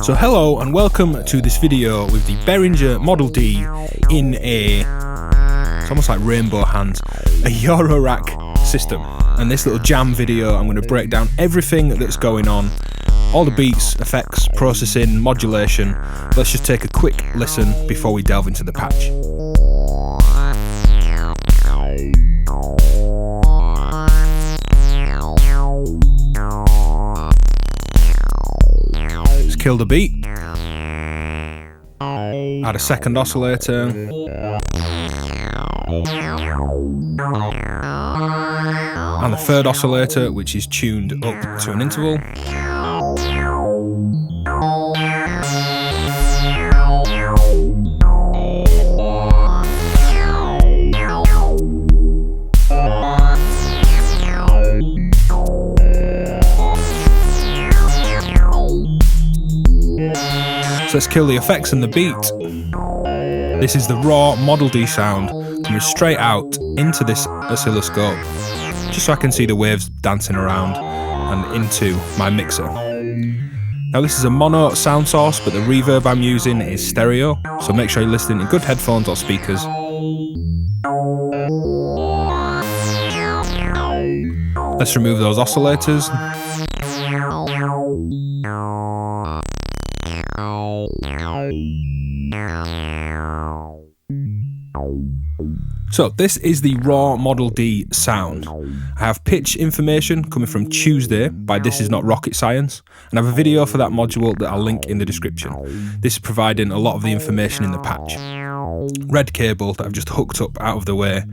So hello and welcome to this video with the Behringer Model D in it's almost like rainbow hands, a Eurorack system. And this little jam video, I'm going to break down everything that's going on, all the beats, effects, processing, modulation. Let's just take a quick listen before we delve into the patch. Let's kill the beat. Add a second oscillator. And the third oscillator, which is tuned up to an interval. So let's kill the effects and the beat. This is the raw Model D sound coming straight out into this oscilloscope, just so I can see the waves dancing around and into my mixer. Now this is a mono sound source, but the reverb I'm using is stereo, so make sure you're listening in good headphones or speakers. Let's remove those oscillators. So this is the raw Model D sound. I have pitch information coming from Tuesday by This Is Not Rocket Science, and I have a video for that module that I'll link in the description. This is providing a lot of the information in the patch. Red cable that I've just hooked up out of the way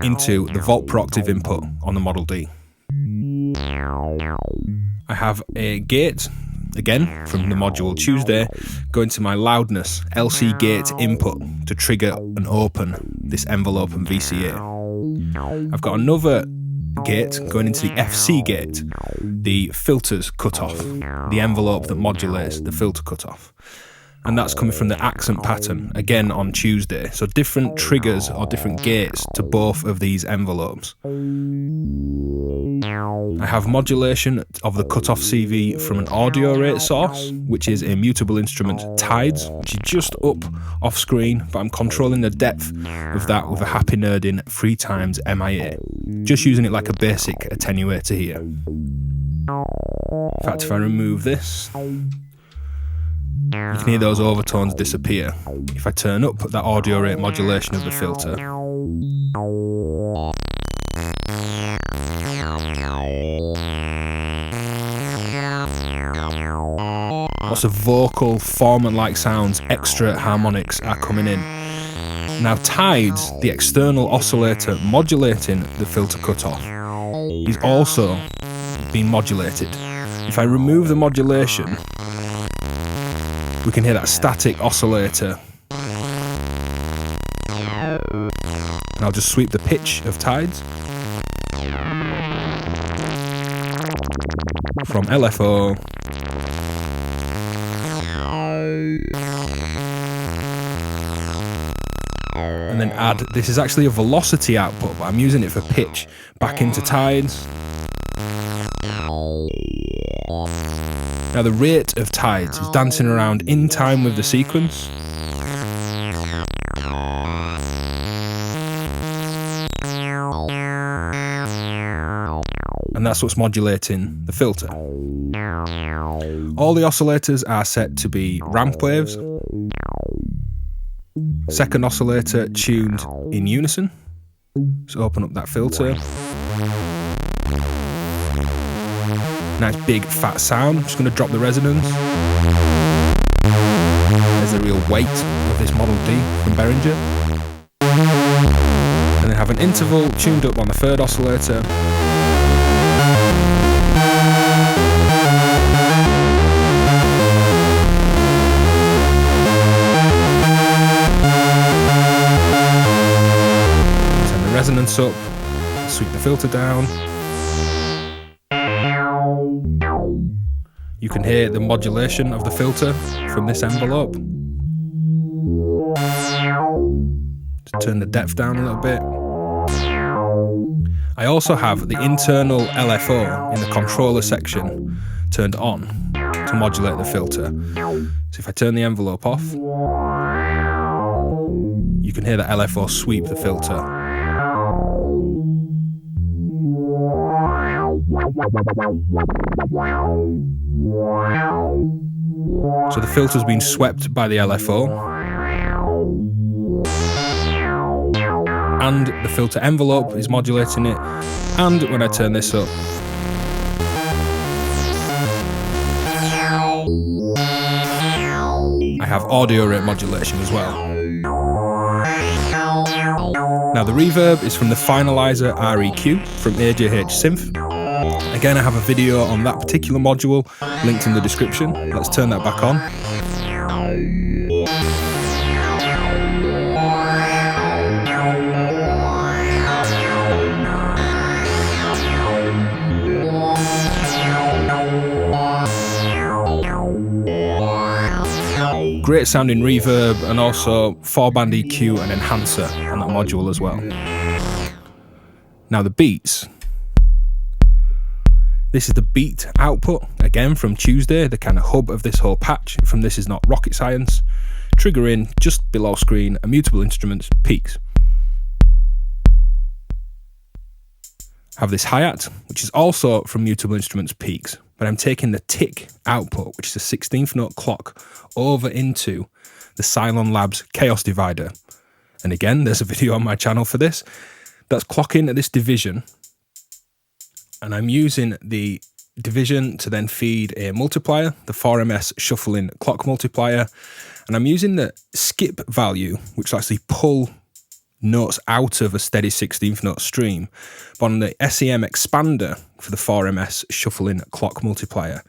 into the volt per octave input on the Model D. I have a gate, again from the module Tuesday, going to my loudness LC gate input to trigger and open this envelope and VCA. I've got another gate going into the FC gate, the filters cutoff, the envelope that modulates the filter cutoff. And that's coming from the accent pattern, again on Tuesday. So different triggers or different gates to both of these envelopes. I have modulation of the cutoff CV from an audio rate source, which is a mutable instrument Tides, which is just up off screen, but I'm controlling the depth of that with a happy nerding 3 times MIA. Just using it like a basic attenuator here. In fact, if I remove this, you can hear those overtones disappear. If I turn up that audio rate modulation of the filter, lots of vocal, formant-like sounds, extra harmonics are coming in. Now Tides, the external oscillator modulating the filter cutoff, is also being modulated. If I remove the modulation, we can hear that static oscillator. And I'll just sweep the pitch of Tides from LFO and then add, this is actually a velocity output, but I'm using it for pitch, back into Tides. Now the rate of Tides is dancing around in time with the sequence. And that's what's modulating the filter. All the oscillators are set to be ramp waves. Second oscillator tuned in unison. So open up that filter. Nice big fat sound. I'm just going to drop the resonance. There's the real weight of this Model D from Behringer. And then have an interval tuned up on the third oscillator. Turn the resonance up. Sweep the filter down. You can hear the modulation of the filter from this envelope. Just turn the depth down a little bit. I also have the internal LFO in the controller section turned on, to modulate the filter. So if I turn the envelope off, you can hear the LFO sweep the filter. So the filter's been swept by the LFO, and the filter envelope is modulating it, and when I turn this up, I have audio rate modulation as well. Now the reverb is from the Finalizer REQ from AJH Synth. Again, I have a video on that particular module linked in the description. Let's turn that back on. Great sounding reverb, and also 4-band EQ and enhancer on that module as well. Now the beats. This is the beat output, again from Tuesday, the kind of hub of this whole patch. From This Is Not Rocket Science. Trigger in, just below screen, a Mutable Instruments peaks. Have this hi-hat, which is also from Mutable Instruments peaks, but I'm taking the tick output, which is a 16th note clock, over into the Cylon Labs Chaos Divider. And again, there's a video on my channel for this. That's clocking at this division, and I'm using the division to then feed a multiplier, the 4MS shuffling clock multiplier, and I'm using the skip value, which will actually pull notes out of a steady 16th note stream. But on the SEM expander for the 4MS shuffling clock multiplier,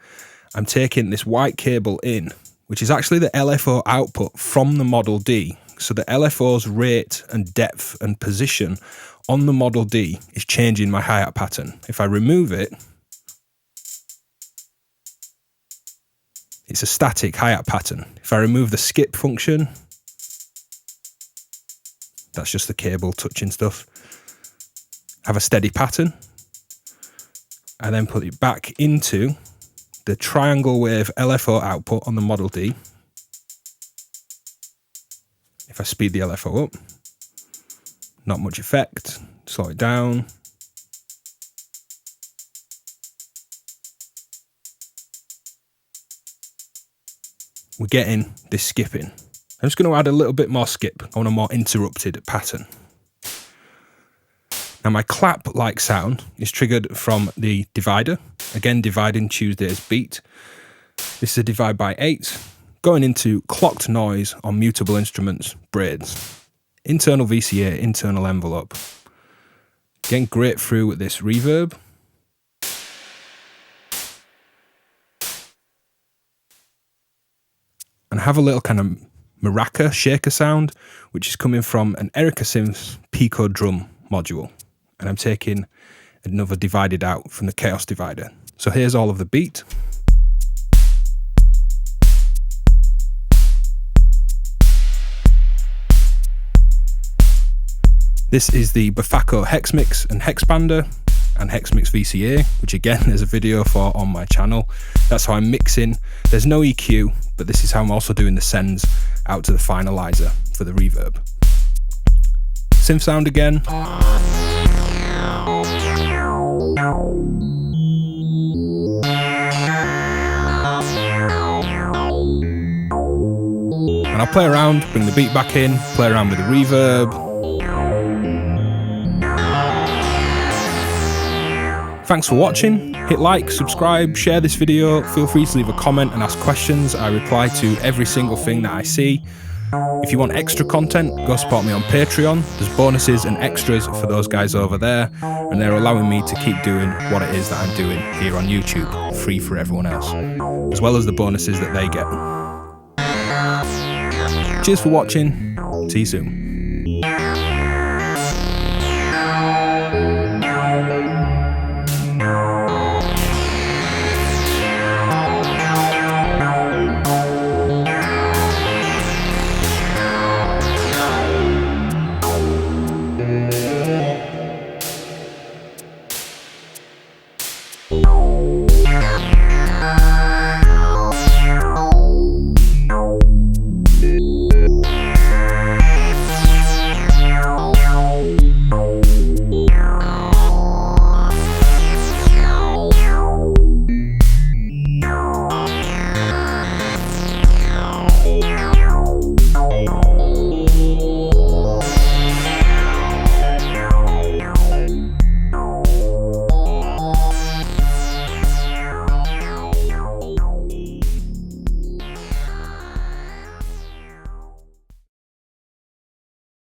I'm taking this white cable in, which is actually the LFO output from the Model D. So the LFO's rate and depth and position on the Model D is changing my hi-hat pattern. If I remove it, it's a static hi-hat pattern. If I remove the skip function, that's just the cable touching stuff. Have a steady pattern. I then put it back into the triangle wave LFO output on the Model D. If I speed the LFO up, not much effect. Slow it down. We're getting this skipping. I'm just going to add a little bit more skip on a more interrupted pattern. Now my clap-like sound is triggered from the divider, again dividing Tuesday's beat. This is a divide by 8, going into clocked noise on Mutable Instruments braids. Internal VCA, internal envelope. Getting great through with this reverb. And have a little kind of maraca shaker sound, which is coming from an Erica Synths Pico drum module. And I'm taking another divided out from the Chaos Divider. So here's all of the beat. This is the Bafako Hex Mix and Hexpander and Hex Mix VCA, which again there's a video for on my channel. That's how I'm mixing. There's no EQ, but this is how I'm also doing the sends out to the finalizer for the reverb. Synth sound again. And I'll play around, bring the beat back in, play around with the reverb. Thanks for watching. Hit like, subscribe, share this video. Feel free to leave a comment and ask questions. I reply to every single thing that I see. If you want extra content, go support me on Patreon. There's bonuses and extras for those guys over there, and they're allowing me to keep doing what it is that I'm doing here on YouTube, free for everyone else, as well as the bonuses that they get. Cheers for watching. See you soon.